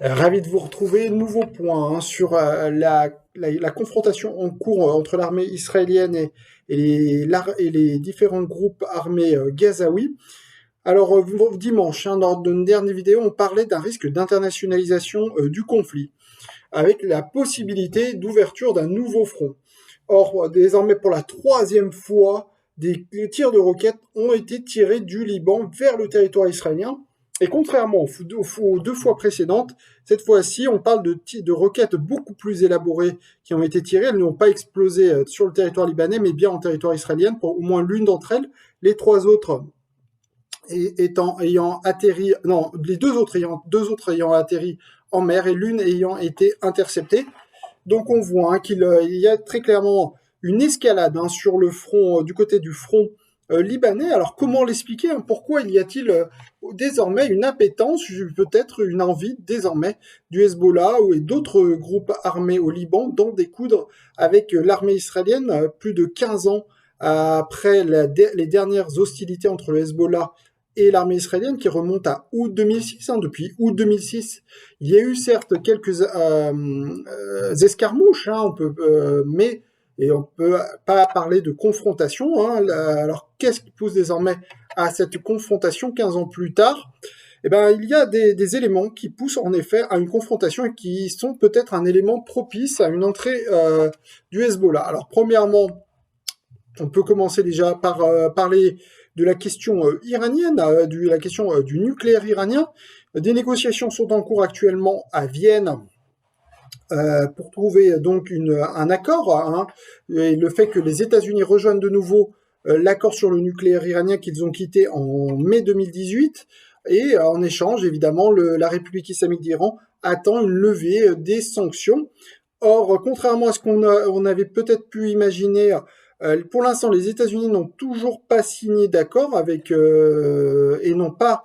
Ravi de vous retrouver. Nouveau point sur la confrontation en cours entre l'armée israélienne et les différents groupes armés gazaouis. Alors, dimanche, dans une dernière vidéo, on parlait d'un risque d'internationalisation du conflit, avec la possibilité d'ouverture d'un nouveau front. Or, désormais, pour la troisième fois, des tirs de roquettes ont été tirés du Liban vers le territoire israélien. Et contrairement aux deux fois précédentes, cette fois-ci, on parle de roquettes beaucoup plus élaborées qui ont été tirées. Elles n'ont pas explosé sur le territoire libanais, mais bien en territoire israélien, pour au moins l'une d'entre elles. Les trois autres ayant atterri, non, les deux autres ayant atterri en mer et l'une ayant été interceptée. Donc on voit qu'il y a très clairement une escalade sur le front, du côté du front libanais. Alors comment l'expliquer, pourquoi y a-t-il désormais une appétence, peut-être une envie désormais du Hezbollah et d'autres groupes armés au Liban d'en découdre avec l'armée israélienne plus de 15 ans après les dernières hostilités entre le Hezbollah et l'armée israélienne qui remonte à août 2006. Depuis août 2006, il y a eu certes quelques escarmouches, mais et on peut pas parler de confrontation. Alors qu'est-ce qui pousse désormais à cette confrontation 15 ans plus tard? Eh ben, il y a des éléments qui poussent en effet à une confrontation et qui sont peut-être un élément propice à une entrée du Hezbollah. Alors premièrement, on peut commencer déjà par parler de la question iranienne, de la question du nucléaire iranien. Des négociations sont en cours actuellement à Vienne pour trouver donc un accord. Et le fait que les États-Unis rejoignent de nouveau l'accord sur le nucléaire iranien qu'ils ont quitté en mai 2018. Et en échange, évidemment, la République islamique d'Iran attend une levée des sanctions. Or, contrairement à ce qu'on avait peut-être pu imaginer, pour l'instant, les États-Unis n'ont toujours pas signé d'accord avec et n'ont pas,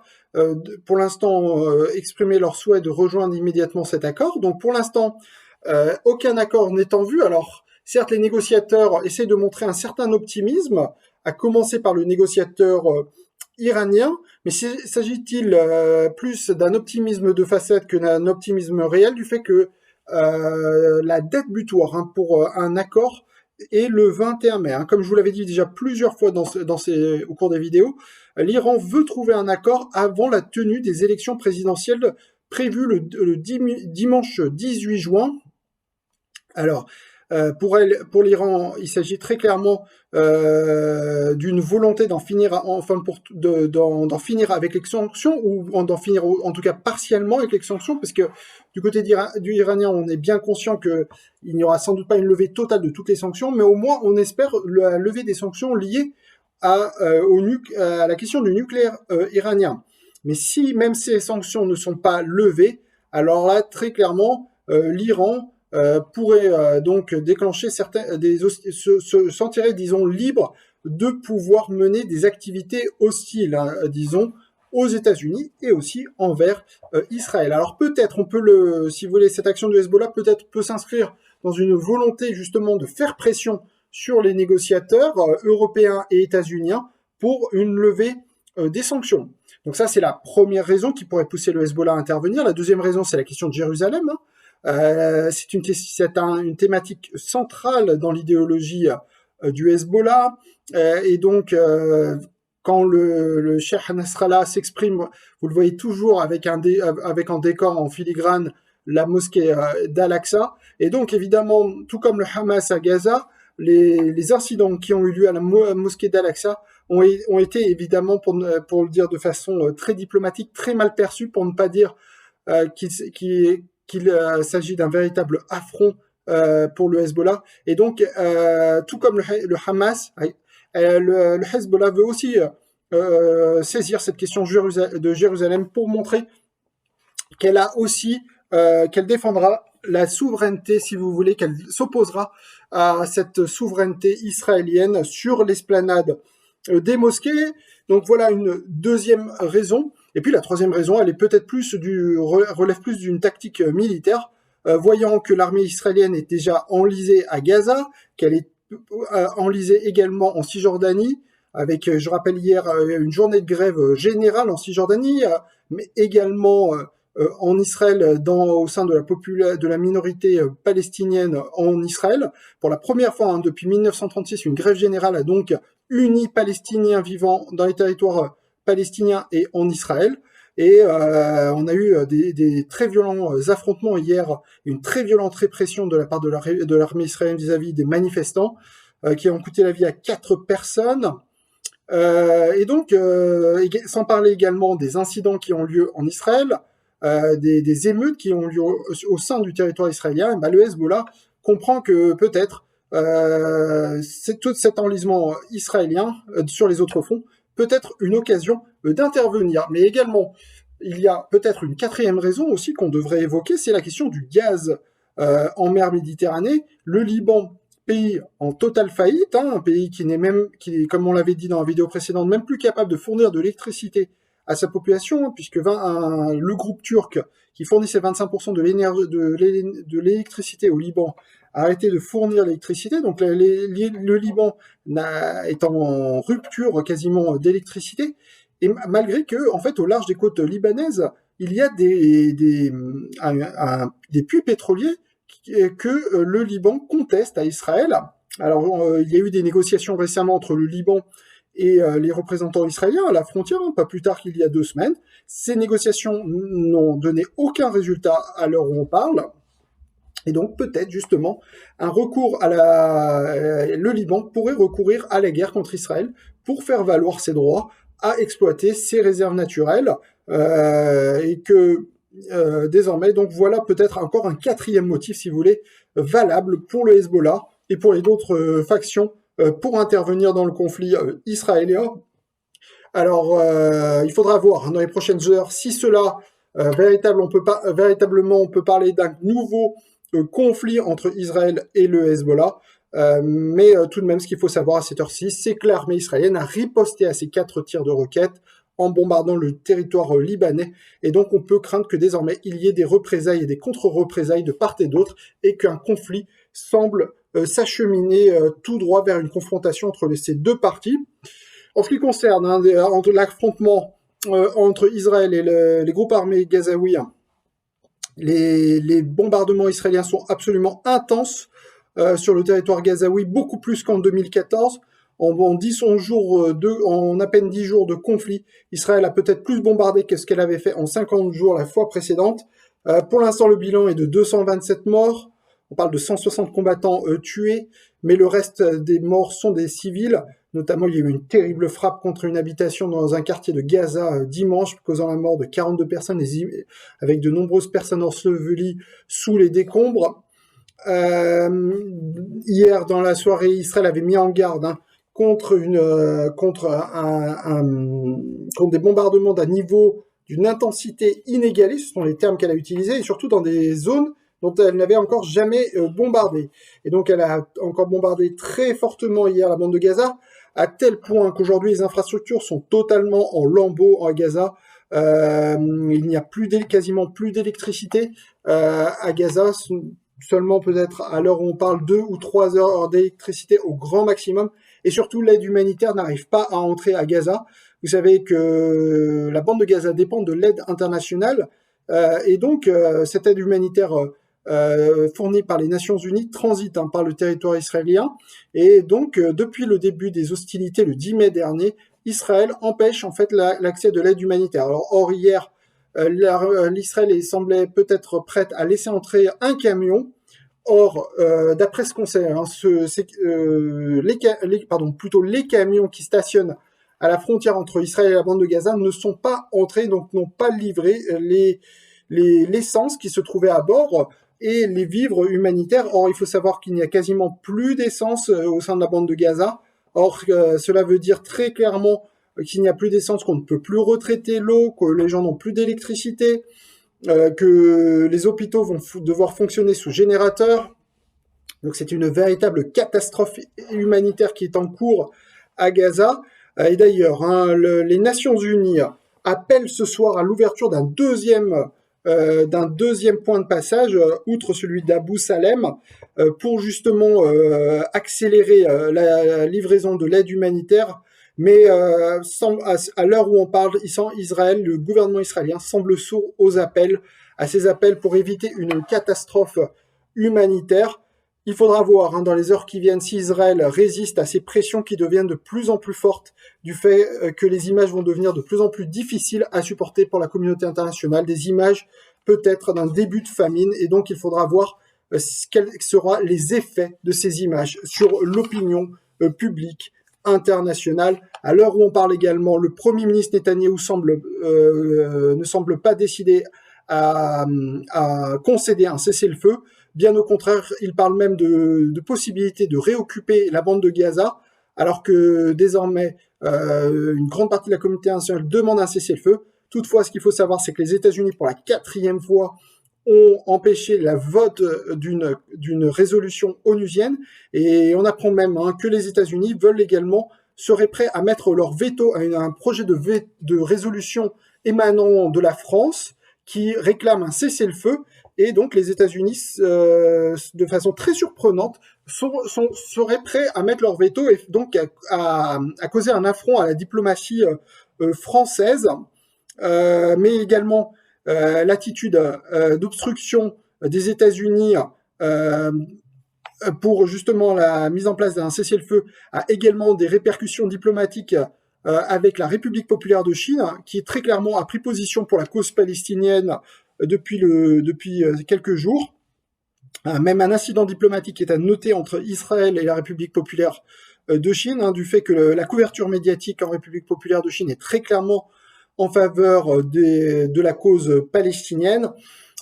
pour l'instant, exprimé leur souhait de rejoindre immédiatement cet accord. Donc, pour l'instant, aucun accord n'est en vue. Alors, certes, les négociateurs essaient de montrer un certain optimisme, à commencer par le négociateur iranien, mais s'agit-il plus d'un optimisme de façade que d'un optimisme réel du fait que la date butoir pour un accord est le 21 mai. Comme je vous l'avais dit déjà plusieurs fois au cours des vidéos, l'Iran veut trouver un accord avant la tenue des élections présidentielles prévues le dimanche 18 juin. Alors, pour l'Iran, il s'agit très clairement d'une volonté d'en finir, d'en finir avec les sanctions, ou d'en finir en tout cas partiellement avec les sanctions, parce que du côté du iranien, on est bien conscient qu'il n'y aura sans doute pas une levée totale de toutes les sanctions, mais au moins on espère la levée des sanctions liées à la question du nucléaire iranien. Mais si même ces sanctions ne sont pas levées, alors là, très clairement, l'Iran pourrait donc déclencher se sentirait, disons, libre de pouvoir mener des activités hostiles, disons, aux États-Unis et aussi envers Israël. Alors peut-être si vous voulez, cette action du Hezbollah peut-être peut s'inscrire dans une volonté justement de faire pression sur les négociateurs européens et états-uniens pour une levée des sanctions. Donc ça, c'est la première raison qui pourrait pousser le Hezbollah à intervenir. La deuxième raison, c'est la question de Jérusalem. C'est une thématique centrale dans l'idéologie du Hezbollah. Et donc, quand le Cheikh Nasrallah s'exprime, vous le voyez toujours avec un décor en filigrane, la mosquée d'Al-Aqsa. Et donc, évidemment, tout comme le Hamas à Gaza, les incidents qui ont eu lieu à la mosquée d'Al-Aqsa ont été évidemment, pour le dire de façon très diplomatique, très mal perçus, pour ne pas dire qu'il s'agit d'un véritable affront pour le Hezbollah. Et donc, tout comme le Hamas, le Hezbollah veut aussi saisir cette question de Jérusalem pour montrer qu'elle a aussi, qu'elle défendra la souveraineté, si vous voulez, qu'elle s'opposera à cette souveraineté israélienne sur l'esplanade des mosquées. Donc voilà une deuxième raison. Et puis la troisième raison, elle est peut-être relève plus d'une tactique militaire, voyant que l'armée israélienne est déjà enlisée à Gaza, qu'elle est enlisée également en Cisjordanie, avec, je rappelle hier, une journée de grève générale en Cisjordanie, mais également en Israël au sein de la minorité palestinienne en Israël. Pour la première fois depuis 1936, une grève générale a donc uni Palestiniens vivant dans les territoires palestiniens et en Israël. Et on a eu des très violents affrontements hier, une très violente répression de la part de l'armée israélienne vis-à-vis des manifestants, qui ont coûté la vie à 4 personnes. Et donc, sans parler également des incidents qui ont lieu en Israël, des émeutes qui ont lieu au sein du territoire israélien, le Hezbollah comprend que peut-être tout cet enlisement israélien sur les autres fronts peut être une occasion d'intervenir. Mais également, il y a peut-être une quatrième raison aussi qu'on devrait évoquer, c'est la question du gaz en mer Méditerranée. Le Liban, pays en totale faillite, un pays qui, comme on l'avait dit dans la vidéo précédente, même plus capable de fournir de l'électricité à sa population, puisque le groupe turc, qui fournissait 25% de l'électricité au Liban, a arrêté de fournir l'électricité. Donc le Liban est en rupture quasiment d'électricité. Et malgré que, en fait, au large des côtes libanaises, il y a des puits pétroliers que le Liban conteste à Israël. Alors, il y a eu des négociations récemment entre le Liban et les représentants israéliens à la frontière, pas plus tard qu'il y a 2 semaines. Ces négociations n'ont donné aucun résultat à l'heure où on parle. Et donc, peut-être, justement, le Liban pourrait recourir à la guerre contre Israël pour faire valoir ses droits à exploiter ses réserves naturelles, et que désormais, donc voilà peut-être encore un quatrième motif, si vous voulez, valable pour le Hezbollah et pour les autres factions pour intervenir dans le conflit israélien. Alors, il faudra voir dans les prochaines heures si cela véritablement on peut parler d'un nouveau conflit entre Israël et le Hezbollah. Mais tout de même, ce qu'il faut savoir à cette heure-ci, c'est que l'armée israélienne a riposté à ces 4 tirs de roquettes en bombardant le territoire libanais. Et donc, on peut craindre que désormais, il y ait des représailles et des contre-représailles de part et d'autre, et qu'un conflit semble s'acheminer tout droit vers une confrontation entre ces 2 parties. En ce qui concerne entre l'affrontement entre Israël et les groupes armés gazaouis, les bombardements israéliens sont absolument intenses sur le territoire gazaoui, beaucoup plus qu'en 2014. En à peine 10 jours de conflit, Israël a peut-être plus bombardé que ce qu'elle avait fait en 50 jours la fois précédente. Pour l'instant, le bilan est de 227 morts. On parle de 160 combattants tués, mais le reste des morts sont des civils. Notamment, il y a eu une terrible frappe contre une habitation dans un quartier de Gaza dimanche, causant la mort de 42 personnes, avec de nombreuses personnes ensevelies sous les décombres. Hier, dans la soirée, Israël avait mis en garde contre des bombardements d'un niveau, d'une intensité inégalée, ce sont les termes qu'elle a utilisés, et surtout dans des zones dont elle n'avait encore jamais bombardé. Et donc elle a encore bombardé très fortement hier la bande de Gaza, à tel point qu'aujourd'hui les infrastructures sont totalement en lambeaux à Gaza. Il n'y a quasiment plus d'électricité à Gaza, seulement peut-être à l'heure où on parle 2 ou 3 heures d'électricité au grand maximum, et surtout l'aide humanitaire n'arrive pas à entrer à Gaza. Vous savez que la bande de Gaza dépend de l'aide internationale, et donc cette aide humanitaire fournie par les Nations Unies transite par le territoire israélien, et donc depuis le début des hostilités le 10 mai dernier, Israël empêche en fait l'accès de l'aide humanitaire. Alors or hier, l'Israël semblait peut-être prête à laisser entrer un camion. Or, d'après ce qu'on sait, les camions qui stationnent à la frontière entre Israël et la bande de Gaza ne sont pas entrés, donc n'ont pas livré l'essence qui se trouvait à bord et les vivres humanitaires. Or, il faut savoir qu'il n'y a quasiment plus d'essence au sein de la bande de Gaza. Or, cela veut dire très clairement qu'il n'y a plus d'essence, qu'on ne peut plus retraiter l'eau, que les gens n'ont plus d'électricité, que les hôpitaux vont devoir fonctionner sous générateur. Donc c'est une véritable catastrophe humanitaire qui est en cours à Gaza. Et d'ailleurs, les Nations Unies appellent ce soir à l'ouverture d'un deuxième point de passage, outre celui d'Abou Salem, pour justement accélérer la livraison de l'aide humanitaire Mais à l'heure où on parle, Israël, le gouvernement israélien semble sourd à ces appels pour éviter une catastrophe humanitaire. Il faudra voir dans les heures qui viennent si Israël résiste à ces pressions qui deviennent de plus en plus fortes du fait que les images vont devenir de plus en plus difficiles à supporter pour la communauté internationale, des images peut-être d'un début de famine, et donc il faudra voir quels seront les effets de ces images sur l'opinion publique internationale. À l'heure où on parle également, le Premier ministre Netanyahou ne semble pas décidé à concéder un cessez-le-feu. Bien au contraire, il parle même de possibilité de réoccuper la bande de Gaza, alors que désormais, une grande partie de la communauté internationale demande un cessez-le-feu. Toutefois, ce qu'il faut savoir, c'est que les États-Unis, pour la 4e fois, ont empêché la vote d'une résolution onusienne, et on apprend même que les États-Unis seraient prêts à mettre leur veto à un projet de résolution émanant de la France qui réclame un cessez-le-feu. Et donc les États-Unis, de façon très surprenante, seraient prêts à mettre leur veto et donc à causer un affront à la diplomatie française, mais également l'attitude d'obstruction des États-Unis pour justement la mise en place d'un cessez-le-feu a également des répercussions diplomatiques avec la République populaire de Chine, qui très clairement a pris position pour la cause palestinienne depuis quelques jours. Même un incident diplomatique est à noter entre Israël et la République populaire de Chine, du fait que la couverture médiatique en République populaire de Chine est très clairement en faveur de la cause palestinienne.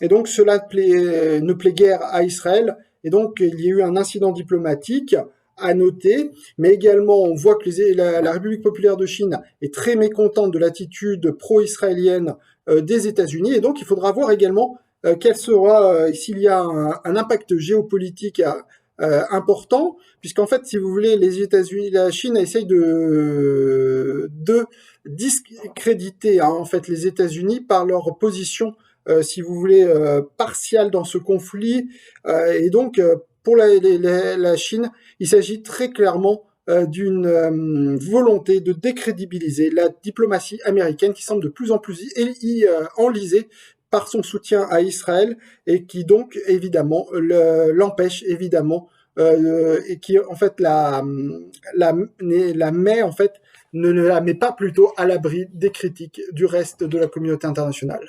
Et donc cela ne plaît guère à Israël. Et donc il y a eu un incident diplomatique à noter, mais également on voit que la République populaire de Chine est très mécontente de l'attitude pro-israélienne des États-Unis. Et donc il faudra voir également quel sera, s'il y a un impact géopolitique important, puisqu'en fait, si vous voulez, les États-Unis, la Chine essaye de discréditer en fait les États-Unis par leur position, si vous voulez, partiale dans ce conflit. Et donc, pour la Chine, il s'agit très clairement d'une volonté de décrédibiliser la diplomatie américaine qui semble de plus en plus enlisée par son soutien à Israël et qui donc évidemment l'empêche évidemment et qui en fait la met en fait ne la met pas plutôt à l'abri des critiques du reste de la communauté internationale.